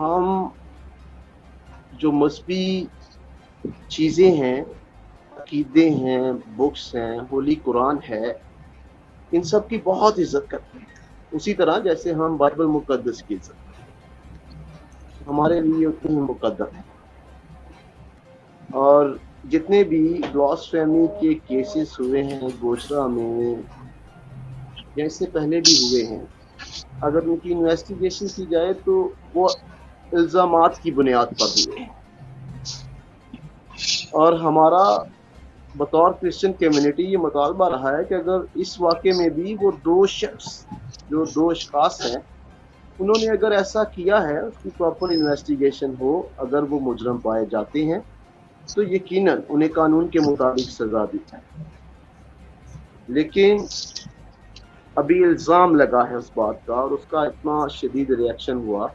हम जो मज़हबी चीज़ें हैं, अक़ीदे हैं, बुक्स हैं, होली कुरान है, इन सब की बहुत इज़्ज़त करते हैं। उसी तरह जैसे हम बाइबल मुक़द्दस की इज़्ज़त, हमारे लिए उतनी ही मुक़द्दस है। और जितने भी ब्लास्फेमी के केसेस हुए हैं गोशरा में या इससे पहले भी हुए हैं, अगर उनकी इन्वेस्टिगेशन की जाए तो वो इल्ज़ामात की बुनियाद पर हुए हैं। और हमारा बतौर क्रिश्चियन कम्युनिटी ये मुतालबा रहा है कि अगर इस वाक़े में भी वो 2 शख्स, जो 2 अशख़ास हैं, उन्होंने अगर ऐसा किया है, उसकी प्रॉपर इन्वेस्टिगेशन हो, अगर वो मुजरिम पाए जाते हैं, तो यकीनन उन्हें कानून के मुताबिक सज़ा दी जाए। लेकिन अभी इल्ज़ाम लगा है उस बात का और उसका इतना शदीद रिएक्शन हुआ